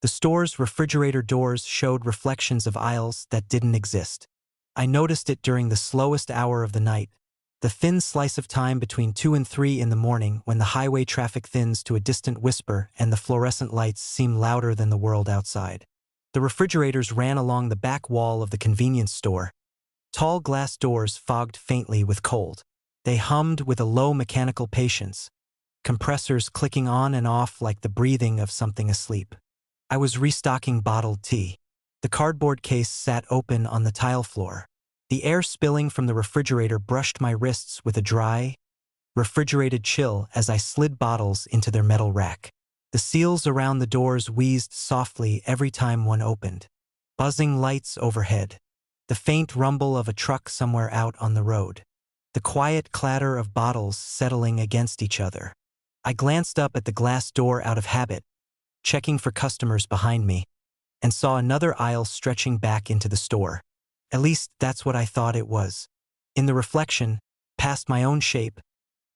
The store's refrigerator doors showed reflections of aisles that didn't exist. I noticed it during the slowest hour of the night, the thin slice of time between 2 and 3 in the morning when the highway traffic thins to a distant whisper and the fluorescent lights seem louder than the world outside. The refrigerators ran along the back wall of the convenience store. Tall glass doors fogged faintly with cold. They hummed with a low mechanical patience, compressors clicking on and off like the breathing of something asleep. I was restocking bottled tea. The cardboard case sat open on the tile floor. The air spilling from the refrigerator brushed my wrists with a dry, refrigerated chill as I slid bottles into their metal rack. The seals around the doors wheezed softly every time one opened. Buzzing lights overhead. The faint rumble of a truck somewhere out on the road. The quiet clatter of bottles settling against each other. I glanced up at the glass door out of habit, checking for customers behind me, and saw another aisle stretching back into the store. At least that's what I thought it was. In the reflection, past my own shape,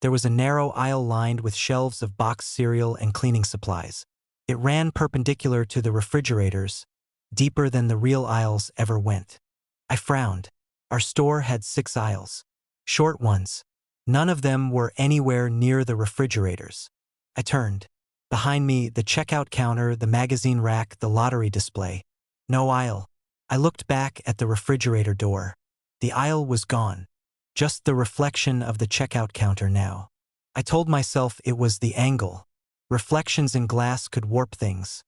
there was a narrow aisle lined with shelves of boxed cereal and cleaning supplies. It ran perpendicular to the refrigerators, deeper than the real aisles ever went. I frowned. Our store had 6 aisles. Short ones. None of them were anywhere near the refrigerators. I turned. Behind me, the checkout counter, the magazine rack, the lottery display. No aisle. I looked back at the refrigerator door. The aisle was gone. Just the reflection of the checkout counter now. I told myself it was the angle. Reflections in glass could warp things,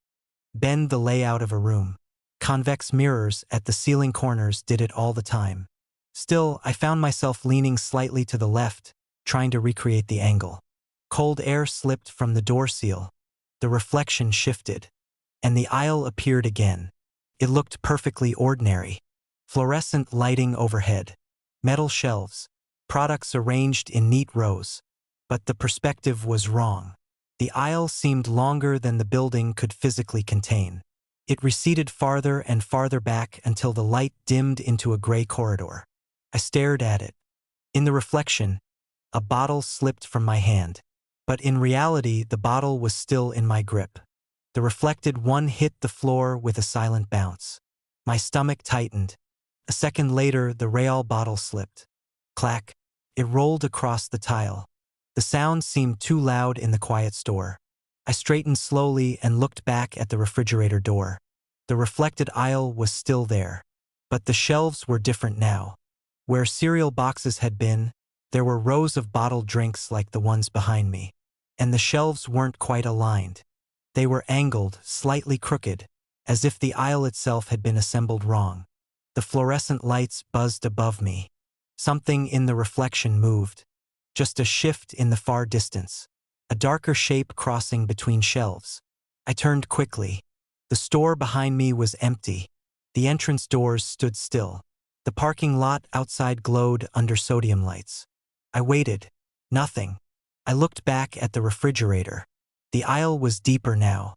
bend the layout of a room. Convex mirrors at the ceiling corners did it all the time. Still, I found myself leaning slightly to the left, trying to recreate the angle. Cold air slipped from the door seal. The reflection shifted, and the aisle appeared again. It looked perfectly ordinary. Fluorescent lighting overhead. Metal shelves. Products arranged in neat rows. But the perspective was wrong. The aisle seemed longer than the building could physically contain. It receded farther and farther back until the light dimmed into a gray corridor. I stared at it. In the reflection, a bottle slipped from my hand. But in reality, the bottle was still in my grip. The reflected one hit the floor with a silent bounce. My stomach tightened. A second later, the Real bottle slipped. Clack. It rolled across the tile. The sound seemed too loud in the quiet store. I straightened slowly and looked back at the refrigerator door. The reflected aisle was still there. But the shelves were different now. Where cereal boxes had been, there were rows of bottled drinks like the ones behind me. And the shelves weren't quite aligned. They were angled, slightly crooked, as if the aisle itself had been assembled wrong. The fluorescent lights buzzed above me. Something in the reflection moved. Just a shift in the far distance. A darker shape crossing between shelves. I turned quickly. The store behind me was empty. The entrance doors stood still. The parking lot outside glowed under sodium lights. I waited. Nothing. I looked back at the refrigerator. The aisle was deeper now.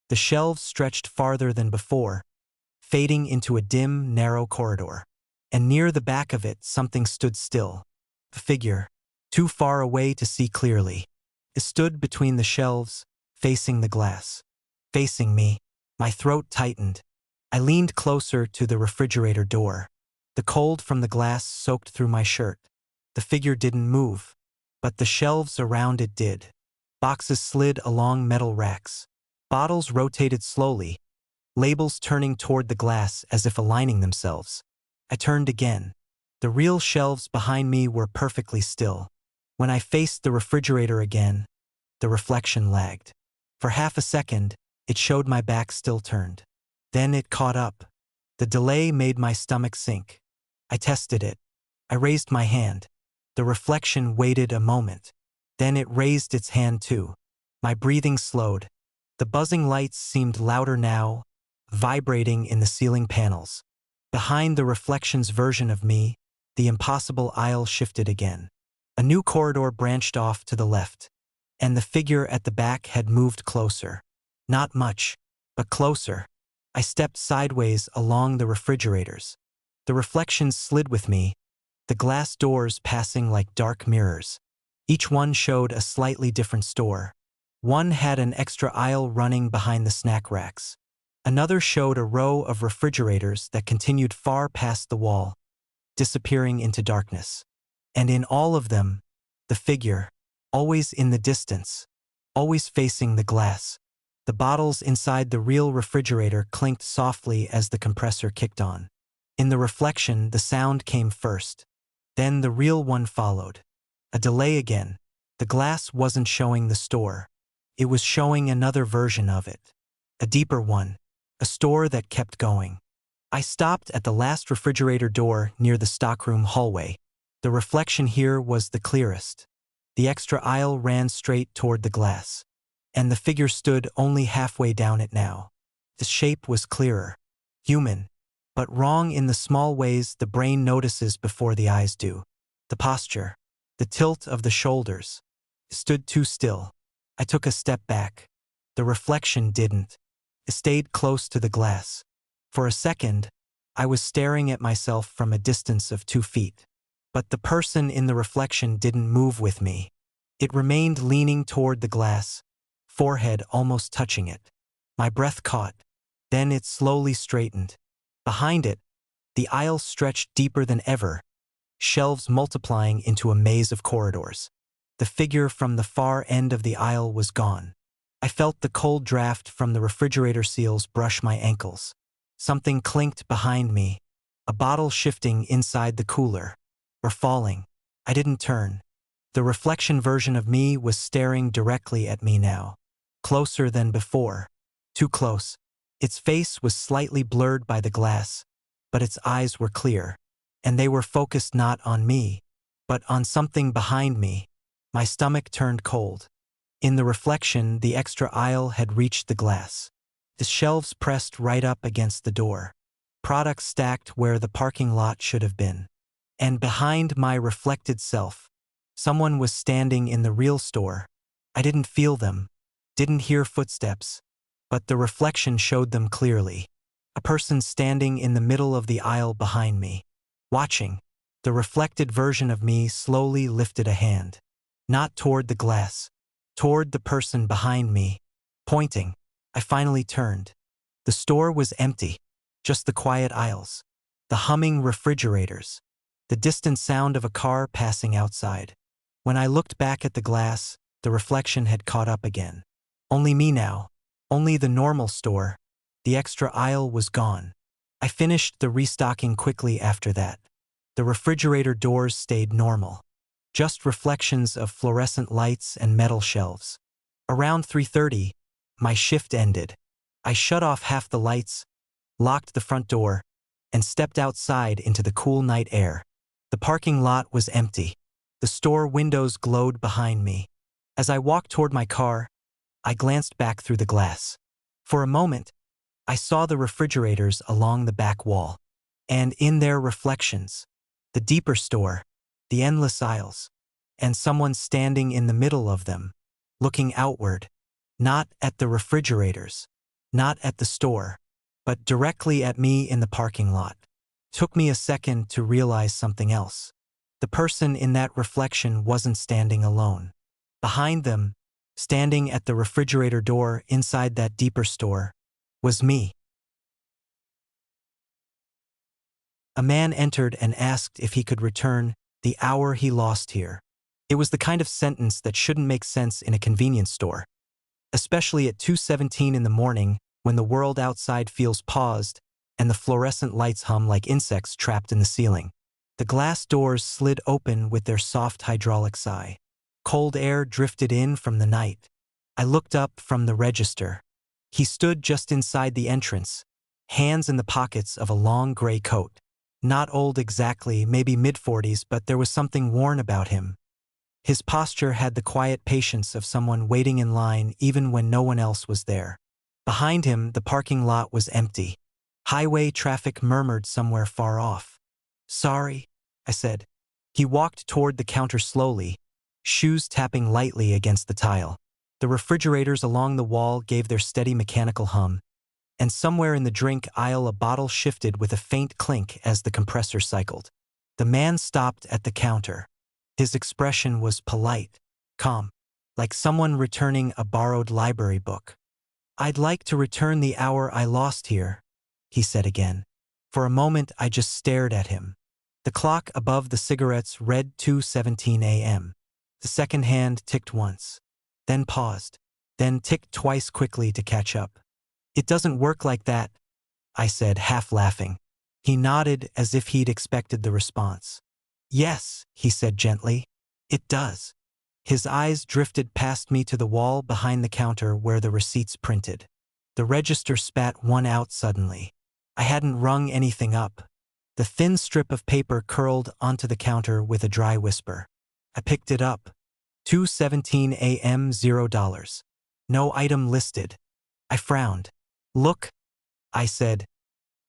The shelves stretched farther than before, fading into a dim, narrow corridor. And near the back of it, something stood still. A figure, too far away to see clearly. It stood between the shelves, facing the glass. Facing me. My throat tightened. I leaned closer to the refrigerator door. The cold from the glass soaked through my shirt. The figure didn't move, but the shelves around it did. Boxes slid along metal racks. Bottles rotated slowly, labels turning toward the glass as if aligning themselves. I turned again. The real shelves behind me were perfectly still. When I faced the refrigerator again, the reflection lagged. For half a second, it showed my back still turned. Then it caught up. The delay made my stomach sink. I tested it. I raised my hand. The reflection waited a moment. Then it raised its hand too. My breathing slowed. The buzzing lights seemed louder now, vibrating in the ceiling panels. Behind the reflection's version of me, the impossible aisle shifted again. A new corridor branched off to the left, and the figure at the back had moved closer. Not much, but closer. I stepped sideways along the refrigerators. The reflections slid with me, the glass doors passing like dark mirrors. Each one showed a slightly different store. One had an extra aisle running behind the snack racks. Another showed a row of refrigerators that continued far past the wall, disappearing into darkness. And in all of them, the figure, always in the distance, always facing the glass. The bottles inside the real refrigerator clinked softly as the compressor kicked on. In the reflection, the sound came first. Then the real one followed. A delay again. The glass wasn't showing the store. It was showing another version of it. A deeper one. A store that kept going. I stopped at the last refrigerator door near the stockroom hallway. The reflection here was the clearest. The extra aisle ran straight toward the glass. And the figure stood only halfway down it now. The shape was clearer. Human. But wrong in the small ways the brain notices before the eyes do. The posture. The tilt of the shoulders. Stood too still. I took a step back. The reflection didn't. It stayed close to the glass. For a second, I was staring at myself from a distance of 2 feet. But the person in the reflection didn't move with me. It remained leaning toward the glass, forehead almost touching it. My breath caught. Then it slowly straightened. Behind it, the aisle stretched deeper than ever, shelves multiplying into a maze of corridors. The figure from the far end of the aisle was gone. I felt the cold draft from the refrigerator seals brush my ankles. Something clinked behind me, a bottle shifting inside the cooler, or falling. I didn't turn. The reflection version of me was staring directly at me now. Closer than before. Too close. Its face was slightly blurred by the glass, but its eyes were clear. And they were focused not on me, but on something behind me. My stomach turned cold. In the reflection, the extra aisle had reached the glass. The shelves pressed right up against the door. Products stacked where the parking lot should have been. And behind my reflected self, someone was standing in the real store. I didn't feel them, didn't hear footsteps, but the reflection showed them clearly. A person standing in the middle of the aisle behind me. Watching, the reflected version of me slowly lifted a hand. Not toward the glass, toward the person behind me, pointing. I finally turned. The store was empty, just the quiet aisles, the humming refrigerators, the distant sound of a car passing outside. When I looked back at the glass, the reflection had caught up again. Only me now, only the normal store. The extra aisle was gone. I finished the restocking quickly after that. The refrigerator doors stayed normal. Just reflections of fluorescent lights and metal shelves. Around 3:30, my shift ended. I shut off half the lights, locked the front door, and stepped outside into the cool night air. The parking lot was empty. The store windows glowed behind me. As I walked toward my car, I glanced back through the glass. For a moment, I saw the refrigerators along the back wall. And in their reflections, the deeper store, the endless aisles, and someone standing in the middle of them, looking outward, not at the refrigerators, not at the store, but directly at me in the parking lot. Took me a second to realize something else. The person in that reflection wasn't standing alone. Behind them, standing at the refrigerator door inside that deeper store, was me. A man entered and asked if he could return the hour he lost here. It was the kind of sentence that shouldn't make sense in a convenience store, especially at 2:17 in the morning when the world outside feels paused and the fluorescent lights hum like insects trapped in the ceiling. The glass doors slid open with their soft hydraulic sigh. Cold air drifted in from the night. I looked up from the register. He stood just inside the entrance, hands in the pockets of a long gray coat. Not old exactly, maybe mid-40s, but there was something worn about him. His posture had the quiet patience of someone waiting in line even when no one else was there. Behind him, the parking lot was empty. Highway traffic murmured somewhere far off. "Sorry," I said. He walked toward the counter slowly, shoes tapping lightly against the tile. The refrigerators along the wall gave their steady mechanical hum, and somewhere in the drink aisle a bottle shifted with a faint clink as the compressor cycled. The man stopped at the counter. His expression was polite, calm, like someone returning a borrowed library book. "I'd like to return the hour I lost here," he said again. For a moment I just stared at him. The clock above the cigarettes read 2:17 a.m. The second hand ticked once, then paused, then ticked twice quickly to catch up. "It doesn't work like that," I said, half laughing. He nodded as if he'd expected the response. "Yes," he said gently, "it does." His eyes drifted past me to the wall behind the counter where the receipts printed. The register spat one out suddenly. I hadn't rung anything up. The thin strip of paper curled onto the counter with a dry whisper. I picked it up. 2:17 a.m. $0. No item listed. I frowned. "Look," I said.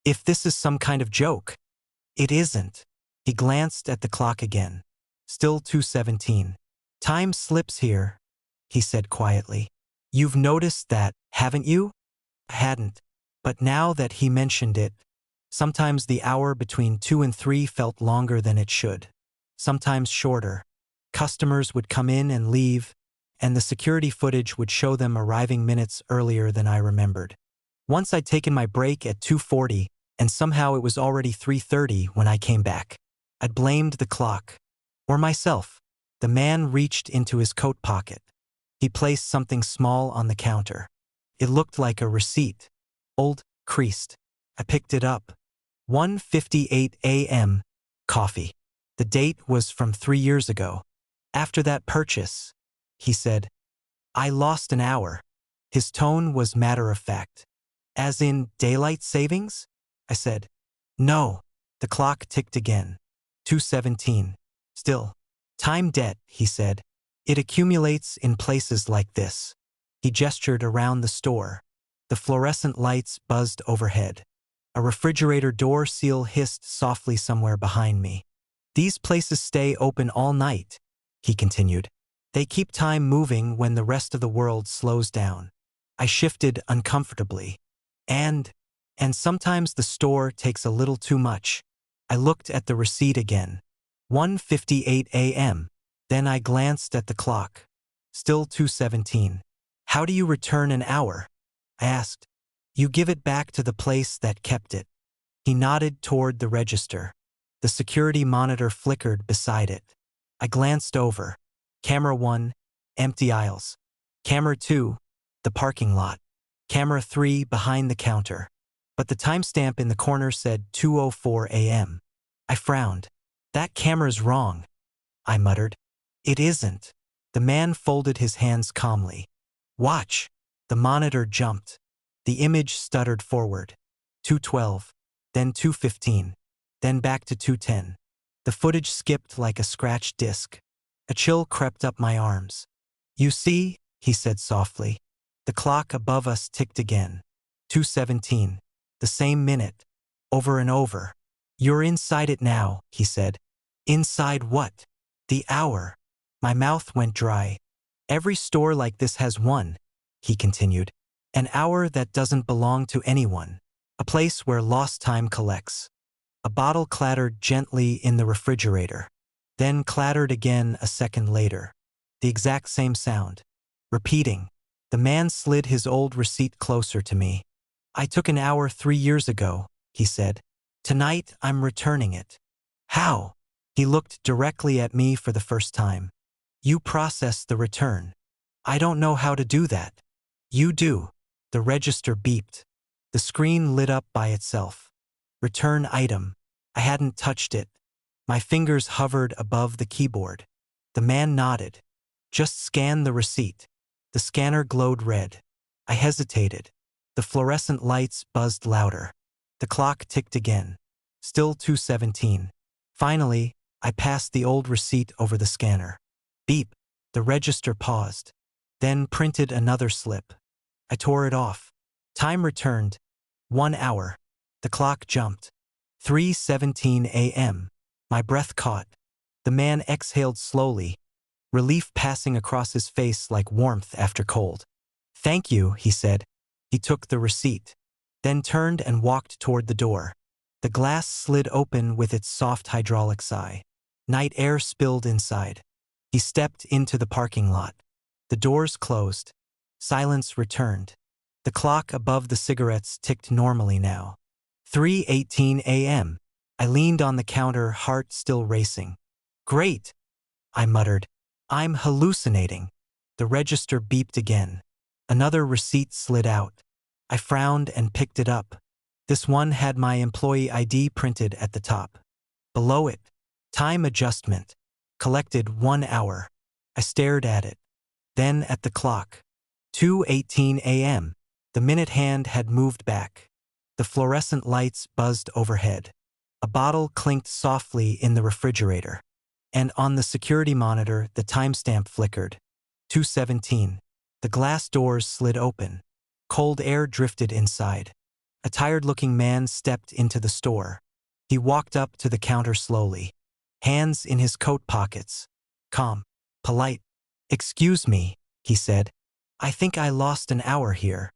"If this is some kind of joke." "It isn't." He glanced at the clock again. Still 2:17. "Time slips here," he said quietly. "You've noticed that, haven't you?" I hadn't. But now that he mentioned it, sometimes the hour between 2 and 3 felt longer than it should. Sometimes shorter. Customers would come in and leave, and the security footage would show them arriving minutes earlier than I remembered. Once I'd taken my break at 2:40, and somehow it was already 3:30 when I came back. I'd blamed the clock. Or myself. The man reached into his coat pocket. He placed something small on the counter. It looked like a receipt. Old, creased. I picked it up. 1:58 a.m. Coffee. The date was from 3 years ago. "After that purchase," he said, "I lost an hour." His tone was matter-of-fact. "As in daylight savings?" I said. "No." The clock ticked again. 2:17. "Still. Time debt," he said. "It accumulates in places like this." He gestured around the store. The fluorescent lights buzzed overhead. A refrigerator door seal hissed softly somewhere behind me. "These places stay open all night," he continued. "They keep time moving when the rest of the world slows down." I shifted uncomfortably. And sometimes the store takes a little too much." I looked at the receipt again. 1:58 a.m. Then I glanced at the clock. Still 2:17. "How do you return an hour?" I asked. "You give it back to the place that kept it." He nodded toward the register. The security monitor flickered beside it. I glanced over. Camera 1, empty aisles. Camera 2, the parking lot. Camera 3, behind the counter. But the timestamp in the corner said 2:04 a.m. I frowned. "That camera's wrong," I muttered. "It isn't." The man folded his hands calmly. "Watch." The monitor jumped. The image stuttered forward. 2:12. Then 2:15. Then back to 2:10. The footage skipped like a scratched disc. A chill crept up my arms. "You see," he said softly. The clock above us ticked again. 2:17. The same minute. Over and over. "You're inside it now," he said. "Inside what?" "The hour." My mouth went dry. "Every store like this has one," he continued. "An hour that doesn't belong to anyone. A place where lost time collects." A bottle clattered gently in the refrigerator. Then clattered again a second later. The exact same sound. Repeating. The man slid his old receipt closer to me. "I took an hour 3 years ago," he said. "Tonight I'm returning it." "How?" He looked directly at me for the first time. "You process the return." "I don't know how to do that." "You do." The register beeped. The screen lit up by itself. Return item. I hadn't touched it. My fingers hovered above the keyboard. The man nodded. "Just scan the receipt." The scanner glowed red. I hesitated. The fluorescent lights buzzed louder. The clock ticked again. Still 2:17. Finally, I passed the old receipt over the scanner. Beep. The register paused. Then printed another slip. I tore it off. Time returned. 1 hour. The clock jumped. 3:17 a.m. My breath caught. The man exhaled slowly, relief passing across his face like warmth after cold. "Thank you," he said. He took the receipt, then turned and walked toward the door. The glass slid open with its soft hydraulic sigh. Night air spilled inside. He stepped into the parking lot. The doors closed. Silence returned. The clock above the cigarettes ticked normally now. 3:18 a.m. I leaned on the counter, heart still racing. Great, I muttered. I'm hallucinating. The register beeped again. Another receipt slid out. I frowned and picked it up. This one had my employee ID printed at the top. Below it, time adjustment. Collected 1 hour. I stared at it. Then at the clock. 2:18 a.m. The minute hand had moved back. The fluorescent lights buzzed overhead. A bottle clinked softly in the refrigerator. And on the security monitor, the timestamp flickered. 2:17. The glass doors slid open. Cold air drifted inside. A tired-looking man stepped into the store. He walked up to the counter slowly, hands in his coat pockets. Calm, polite. "Excuse me," he said. "I think I lost an hour here."